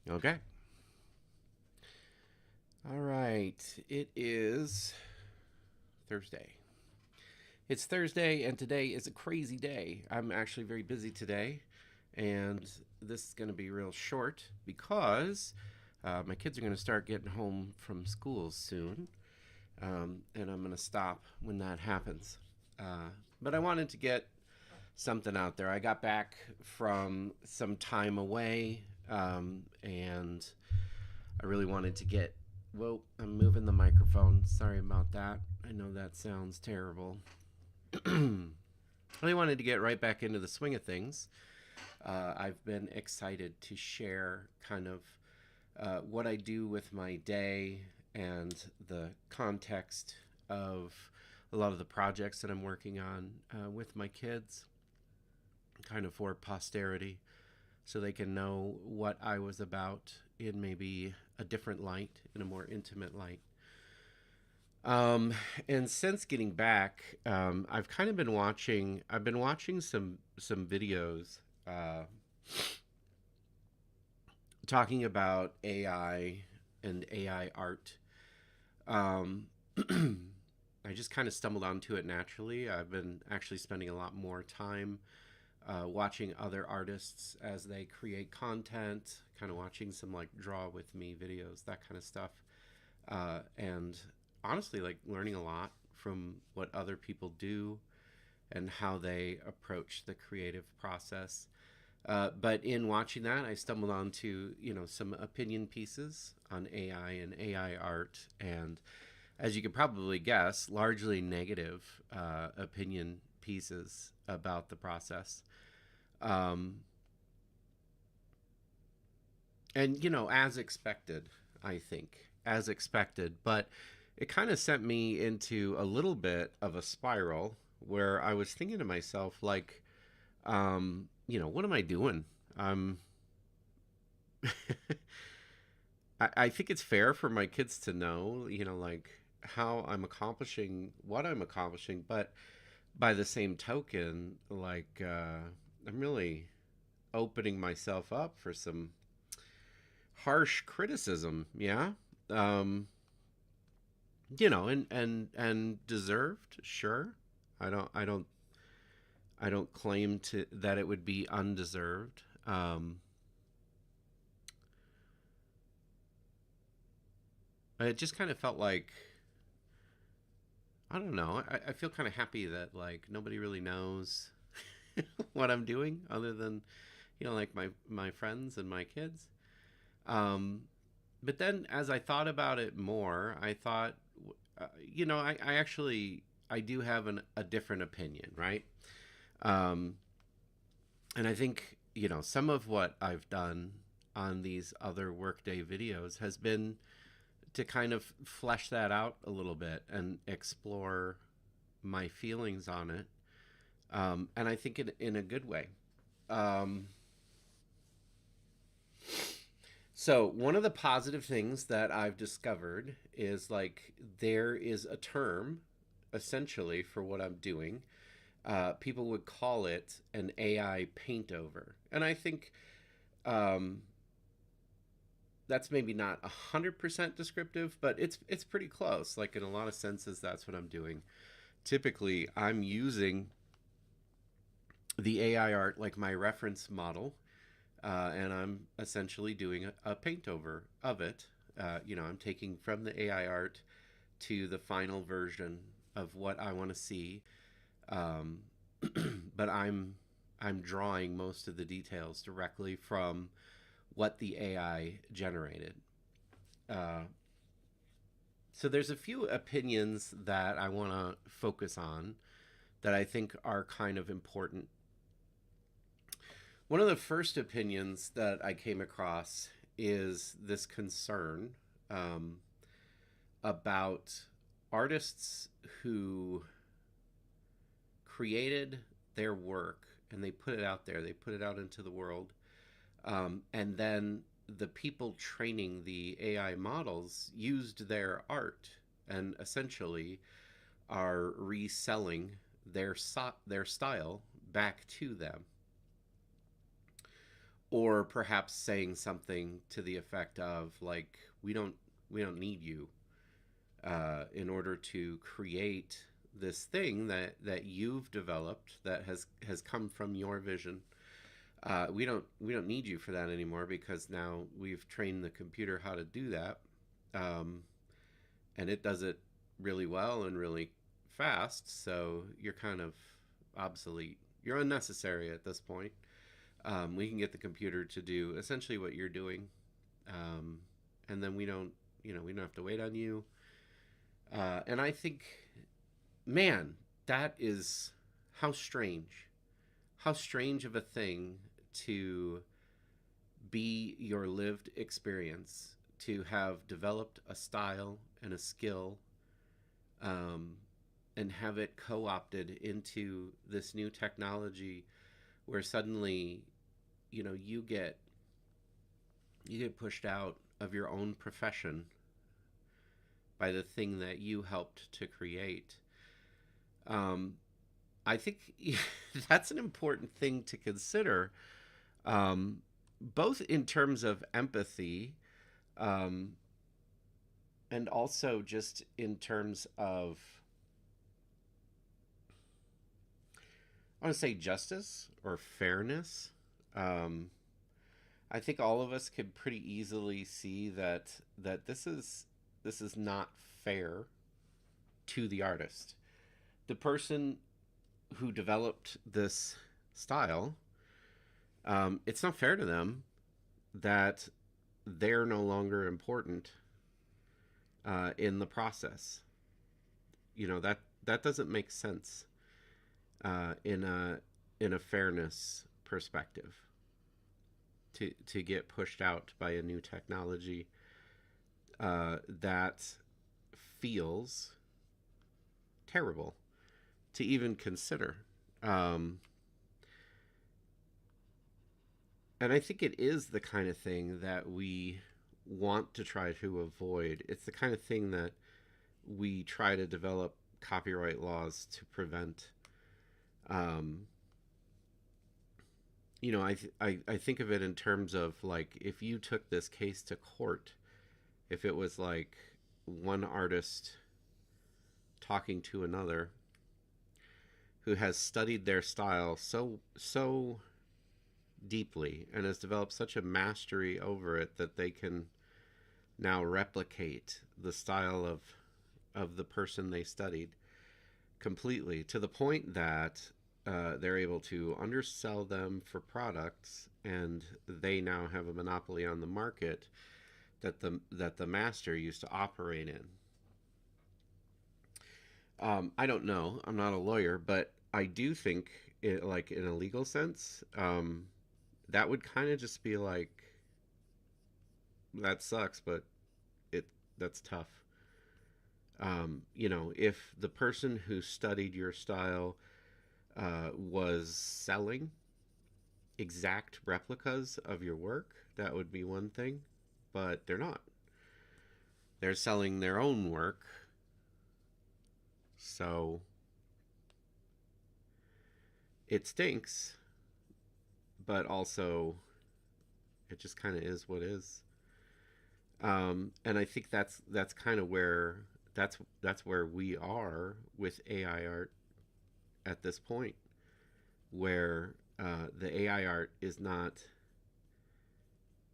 Okay. All right. It is Thursday. It's Thursday, and today is a crazy day. I'm actually very busy today, and this is going to be real short because my kids are going to start getting home from school soon, and I'm going to stop when that happens. But I wanted to get something out there. I got back from some time away, and I really wanted to get. Whoa, I'm moving the microphone. Sorry about that. I know that sounds terrible. I really wanted to get right back into the swing of things. I've been excited to share kind of what I do with my day and the context of a lot of the projects that I'm working on with my kids, kind of for posterity, so they can know what I was about in maybe a different light, in a more intimate light. Um, and since getting back, I've kind of been watching. I've been watching some videos talking about AI and AI art. Um, I just kind of stumbled onto it naturally. I've been actually spending a lot more time watching other artists as they create content, kind of watching some like draw with me videos, that kind of stuff. And honestly, like learning a lot from what other people do and how they approach the creative process. But in watching that, I stumbled onto some opinion pieces on AI and AI art, and as you could probably guess, largely negative opinion pieces about the process. Um, and as expected, I think, as expected, but it kind of sent me into a little bit of a spiral where I was thinking to myself, like, what am I doing? Um, I think it's fair for my kids to know, like how I'm accomplishing what I'm accomplishing, but by the same token, like, I'm really opening myself up for some harsh criticism. Yeah. Um, and deserved, sure. I don't claim to that it would be undeserved. It just kind of felt like, I don't know. I feel kind of happy that like nobody really knows what I'm doing other than like my friends and my kids. Um, but then as I thought about it more, I thought, I actually I do have a different opinion, right? Um, and I think some of what I've done on these other Workday videos has been to kind of flesh that out a little bit and explore my feelings on it. And I think in a good way. Um, so, one of the positive things that I've discovered is like there is a term essentially for what I'm doing. People would call it an AI paint over. And I think um, that's maybe not 100% descriptive, but it's pretty close. Like in a lot of senses, that's what I'm doing. Typically, I'm using the AI art like my reference model, and I'm essentially doing a paint over of it. I'm taking from the AI art to the final version of what I want to see, um, but I'm drawing most of the details directly from what the AI generated. Uh, so there's a few opinions that I want to focus on that I think are kind of important. One of the first opinions that I came across is this concern um, about artists who created their work and they put it out there, they put it out into the world, and then the people training the AI models used their art and essentially are reselling their style back to them. or perhaps saying something to the effect of like, we don't need you in order to create this thing that you've developed that has come from your vision. We don't need you for that anymore because now we've trained the computer how to do that, um, and it does it really well and really fast. So you're kind of obsolete. You're unnecessary at this point. We can get the computer to do essentially what you're doing, um, and then we don't have to wait on you. And I think, man, that is how strange, how strange of a thing to be your lived experience, to have developed a style and a skill, um, and have it co-opted into this new technology where suddenly you get pushed out of your own profession by the thing that you helped to create. um, I think that's an important thing to consider, um, both in terms of empathy, um, and also just in terms of, I want to say, justice or fairness. Um, I think all of us could pretty easily see that this is not fair to the artist. The person who developed this style, it's not fair to them that they're no longer important in the process. That doesn't make sense in a fairness perspective to get pushed out by a new technology that feels terrible to even consider. Um, and I think it is the kind of thing that we want to try to avoid. It's the kind of thing that we try to develop copyright laws to prevent. Um, I think of it in terms of like if you took this case to court, if it was like one artist talking to another who has studied their style so deeply and has developed such a mastery over it that they can now replicate the style of the person they studied completely to the point that they're able to undersell them for products, and they now have a monopoly on the market that the master used to operate in. I don't know. I'm not a lawyer, but I do think, like in a legal sense, that would kind of just be like, that sucks, but it that's tough. If the person who studied your style was selling exact replicas of your work, that would be one thing, but they're not. They're selling their own work, so it stinks, but also it just kind of is what is. And I think that's kind of where that's where we are with AI art at this point, where the AI art is not.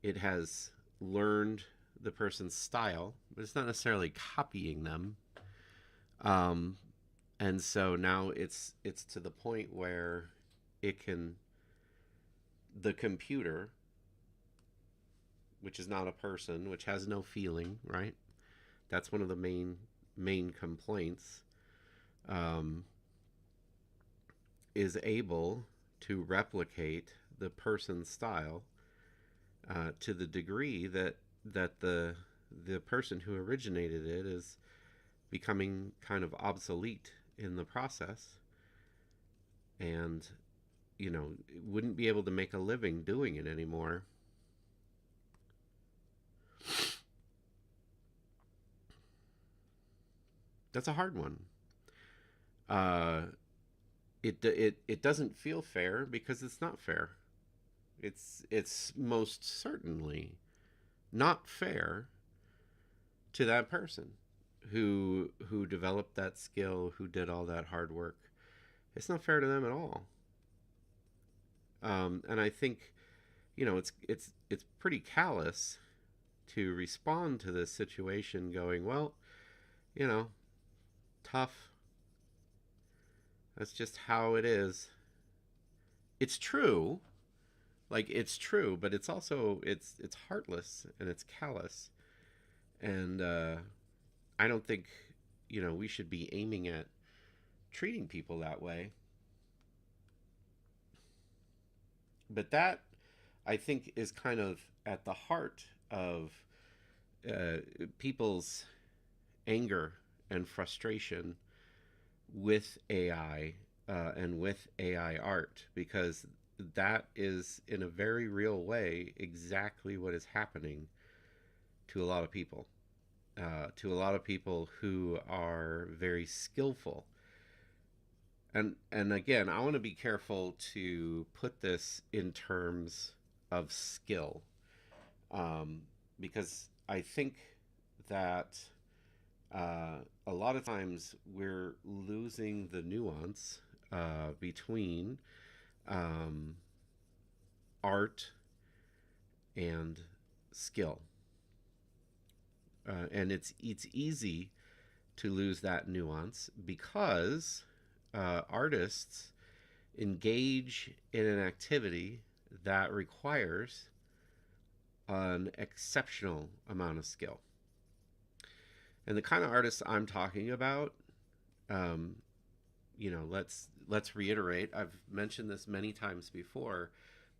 It has learned the person's style, but it's not necessarily copying them. Um, and so now it's to the point where it can the computer, which is not a person, which has no feeling, right? That's one of the main complaints. Um, is able to replicate the person's style to the degree that the person who originated it is becoming kind of obsolete in the process, and wouldn't be able to make a living doing it anymore. That's a hard one. uh it doesn't feel fair because it's not fair. It's most certainly not fair to that person who developed that skill, who did all that hard work. It's not fair to them at all. And I think, it's pretty callous to respond to this situation going, well, you know, tough. That's just how it is. It's true, like it's true, but it's also it's heartless and it's callous, and I don't think we should be aiming at treating people that way. But that, I think, is kind of at the heart of uh, people's anger and frustration with AI, and with AI art, because that is, in a very real way, exactly what is happening to a lot of people. To a lot of people who are very skillful. And again, I want to be careful to put this in terms of skill, um, because I think that a lot of times we're losing the nuance between um, art and skill, and it's easy to lose that nuance because artists engage in an activity that requires an exceptional amount of skill. And the kind of artists I'm talking about, um, let's reiterate. I've mentioned this many times before,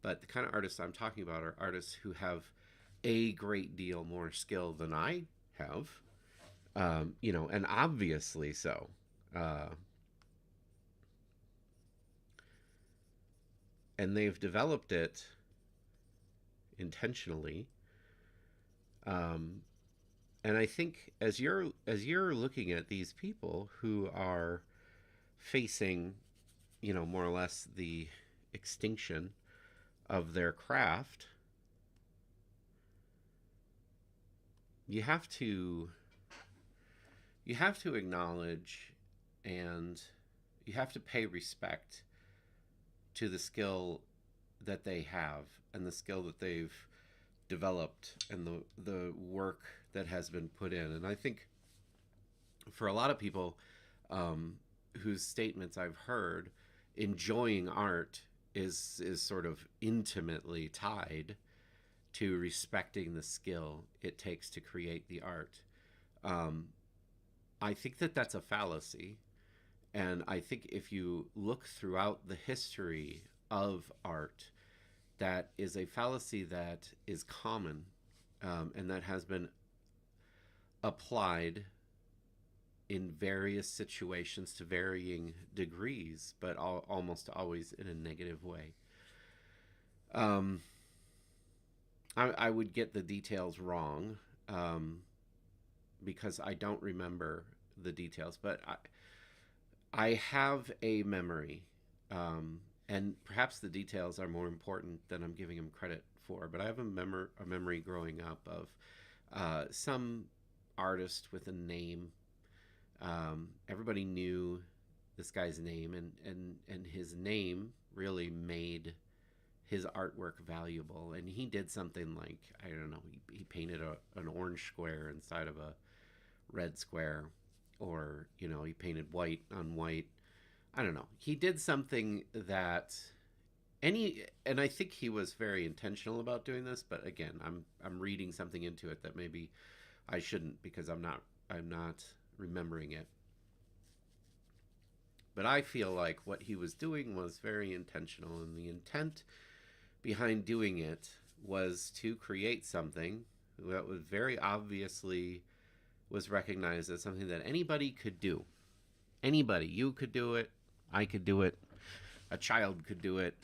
but the kind of artists I'm talking about are artists who have a great deal more skill than I have, and obviously so. Uh, and they've developed it intentionally. Um, and I think as you're looking at these people who are facing, more or less the extinction of their craft, you have to you have to acknowledge, and you have to pay respect to the skill that they have, and the skill that they've developed, and the work that has been put in. And I think for a lot of people, um, whose statements I've heard, enjoying art is sort of intimately tied to respecting the skill it takes to create the art. Um, I think that that's a fallacy. And I think if you look throughout the history of art, that is a fallacy that is common, and that has been applied in various situations to varying degrees, but almost always in a negative way. Um, I would get the details wrong, um, because I don't remember the details, but I have a memory, and perhaps the details are more important than I'm giving him credit for. But I have a memory growing up of some artist with a name. Everybody knew this guy's name, and his name really made his artwork valuable. And he did something like, I don't know, he painted an orange square inside of a red square, or he painted white on white. I don't know. He did something that and I think he was very intentional about doing this, but again, I'm reading something into it that maybe I shouldn't, because I'm not remembering it. But I feel like what he was doing was very intentional, and the intent behind doing it was to create something that was very obviously was recognized as something that anybody could do. Anybody, you could do it, I could do it, a child could do it.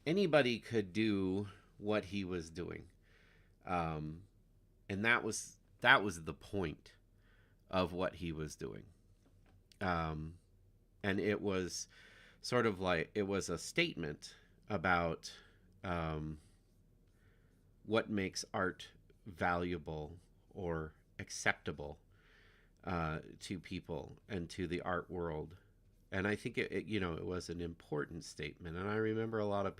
Anybody could do what he was doing, um, and that was the point of what he was doing. Um, and it was sort of like, it was a statement about, um, what makes art valuable or acceptable to people and to the art world. And I think it was an important statement. And I remember a lot of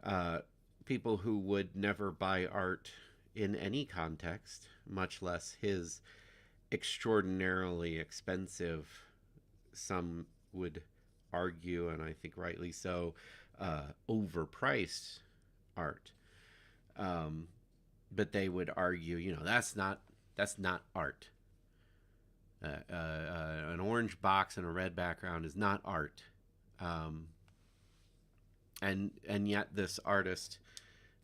uh, people who would never buy art in any context, much less his extraordinarily expensive, some would argue, and I think rightly so, overpriced art. Um, but they would argue, that's not art. An orange box and a red background is not art. Um, and yet this artist,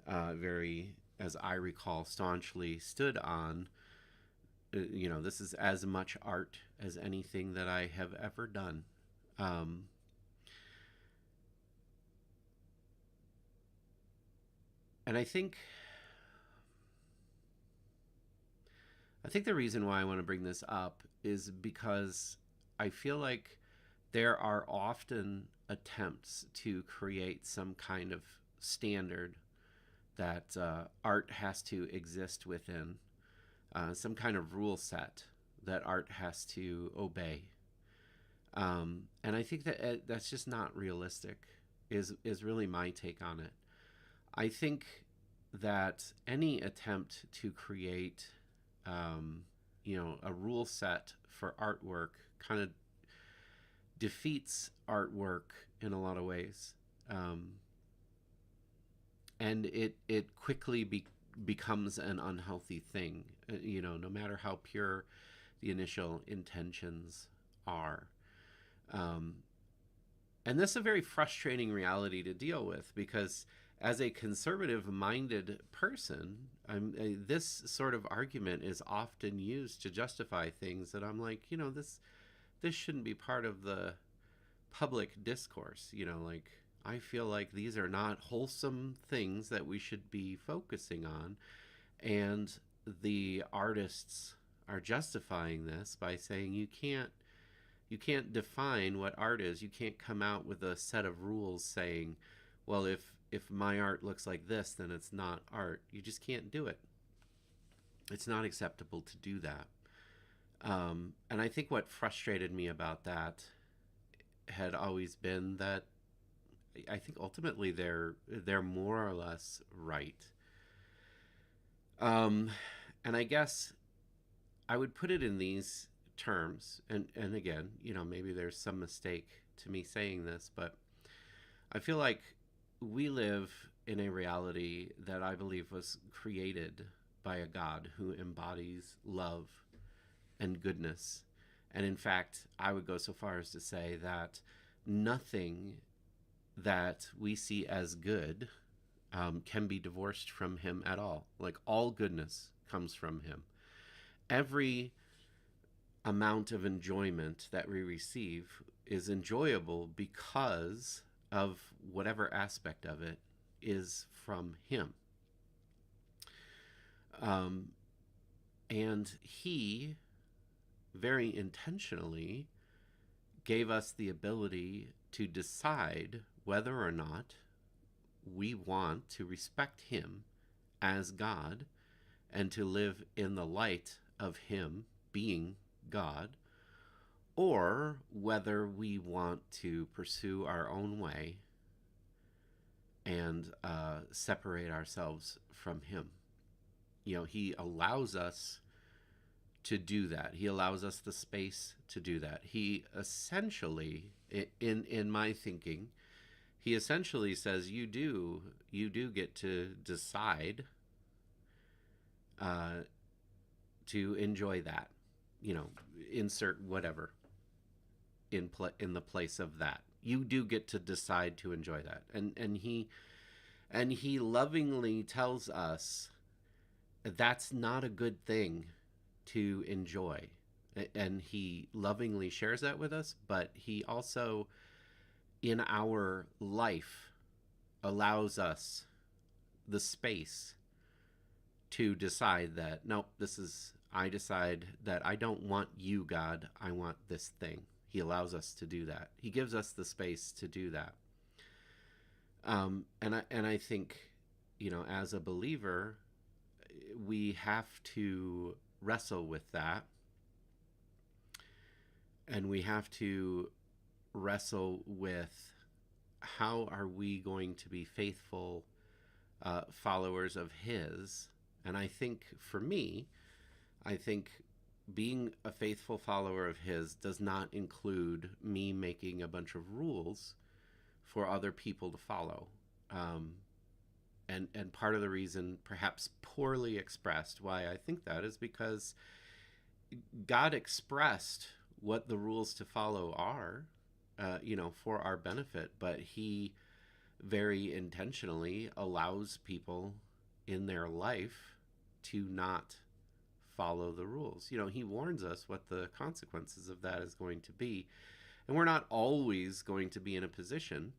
very, as I recall, staunchly stood on, this is as much art as anything that I have ever done. Um, and I think the reason why I want to bring this up is because I feel like there are often attempts to create some kind of standard that art has to exist within, some kind of rule set that art has to obey. And I think that that's just not realistic. Is really my take on it. I think that any attempt to create, a rule set for artwork kind of defeats artwork in a lot of ways, um, and it quickly becomes an unhealthy thing. No matter how pure the initial intentions are. Um, and this is a very frustrating reality to deal with because, as a conservative minded person, this sort of argument is often used to justify things that I'm like, this shouldn't be part of the public discourse. Like, I feel like these are not wholesome things that we should be focusing on. And the artists are justifying this by saying you can't define what art is. You can't come out with a set of rules saying, well, if my art looks like this, then it's not art. You just can't do it. It's not acceptable to do that. And I think what frustrated me about that had always been that I think ultimately they're more or less right. Um, and I guess I would put it in these terms, and again, maybe there's some mistake to me saying this, but I feel like we live in a reality that I believe was created by a God who embodies love and goodness. And in fact, I would go so far as to say that nothing that we see as good can be divorced from him at all. Like, all goodness comes from him. Every amount of enjoyment that we receive is enjoyable because of whatever aspect of it is from him. Um, and he very intentionally gave us the ability to decide whether or not we want to respect him as God and to live in the light of him being God, or whether we want to pursue our own way and separate ourselves from him. He allows us to do that. He allows us the space to do that. He essentially, in my thinking, he essentially says you do get to decide uh, to enjoy that. Insert whatever in the place of that. You do get to decide to enjoy that, and he lovingly tells us that's not a good thing to enjoy. And he lovingly shares that with us, but he also, in our life, allows us the space to decide that, nope, I decide that I don't want you, God, I want this thing. He allows us to do that. He gives us the space to do that. And I think as a believer, we have to wrestle with that, and we have to wrestle with how are we going to be faithful followers of His. And I think for me, I think being a faithful follower of His does not include me making a bunch of rules for other people to follow. Um, and part of the reason, perhaps poorly expressed, why I think that is because God expressed what the rules to follow are, for our benefit, but He very intentionally allows people in their life to not follow the rules. He warns us what the consequences of that is going to be. And we're not always going to be in a position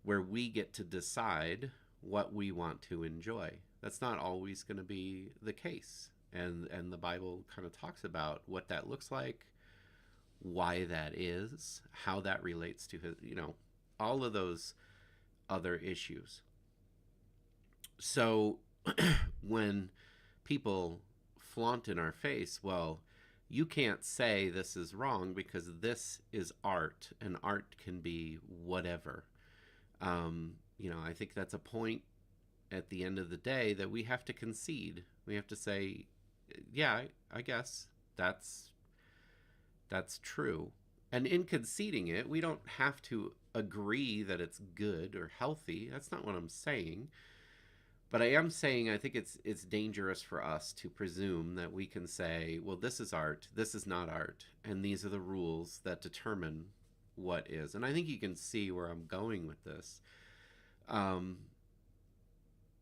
where we get to decide what we want to enjoy. That's not always going to be the case. And the Bible kind of talks about what that looks like, why that is, how that relates to His, all of those other issues. So when people flaunt in our face, well, you can't say this is wrong because this is art, and art can be whatever. I think that's a point at the end of the day that we have to concede. We have to say, yeah, I guess that's true. And in conceding it, we don't have to agree that it's good or healthy. That's not what I'm saying. But I am saying I think it's dangerous for us to presume that we can say, well, this is art, this is not art, and these are the rules that determine what is. And I think you can see where I'm going with this.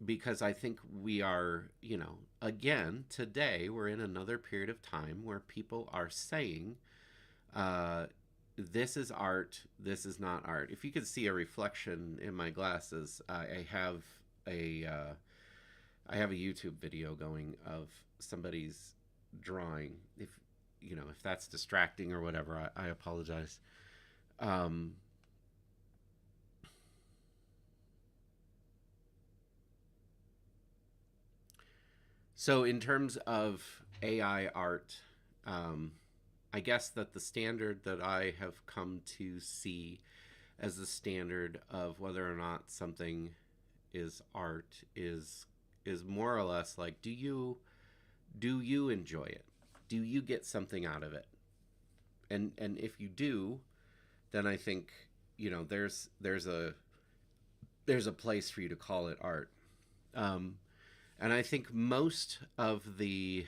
Because I think we are, again, today we're in another period of time where people are saying, this is art, this is not art. If you could see a reflection in my glasses, I have a YouTube video going of somebody's drawing. If that's distracting or whatever, I apologize. So in terms of AI art, I guess that the standard that I have come to see as the standard of whether or not something is art is more or less like, do you enjoy it? Do you get something out of it? And if you do, then I think there's a place for you to call it art. And I think most of the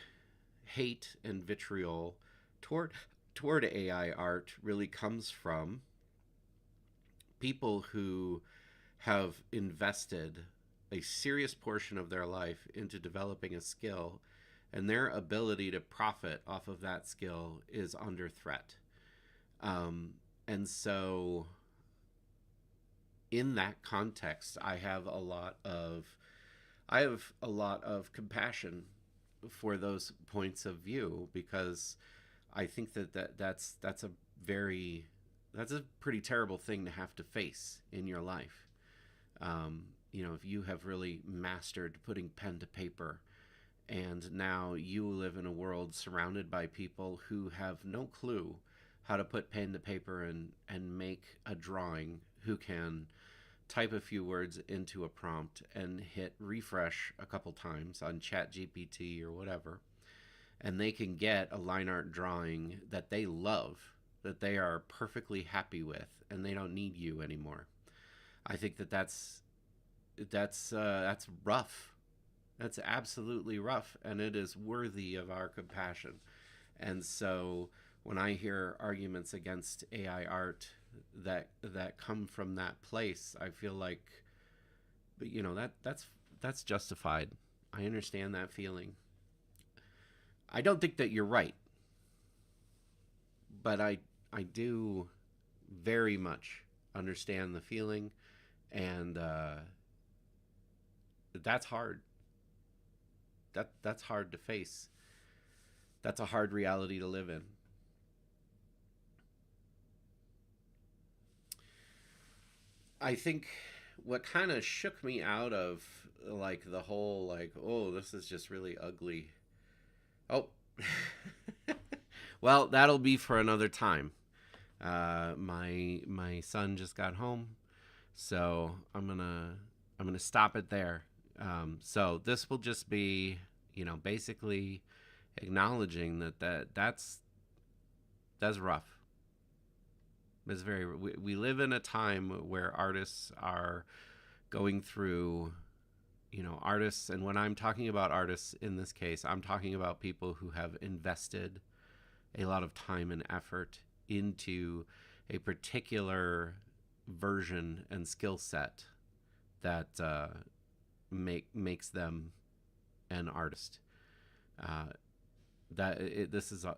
hate and vitriol toward AI art really comes from people who have invested a serious portion of their life into developing a skill, and their ability to profit off of that skill is under threat. And so in that context, I have a lot of compassion for those points of view, because I think that's a pretty terrible thing to have to face in your life. If you have really mastered putting pen to paper, and now you live in a world surrounded by people who have no clue how to put pen to paper and make a drawing, who can type a few words into a prompt and hit refresh a couple times on ChatGPT or whatever, and they can get a line art drawing that they love, that they are perfectly happy with, and they don't need you anymore. I think that's rough. That's absolutely rough, and it is worthy of our compassion. And so when I hear arguments against AI art that come from that place, I feel like, but that's justified. I understand that feeling. I don't think that you're right, but I do very much understand the feeling, and that's hard. That's hard to face. That's a hard reality to live in. I think what kind of shook me out of like the whole like, oh, this is just really ugly. Oh, well, that'll be for another time. My son just got home, so I'm gonna stop it there. So this will just be, basically acknowledging that's rough. It's very. We live in a time where artists are going through, artists, and when I'm talking about artists in this case, I'm talking about people who have invested a lot of time and effort into a particular version and skill set that makes them an artist. Uh, this is a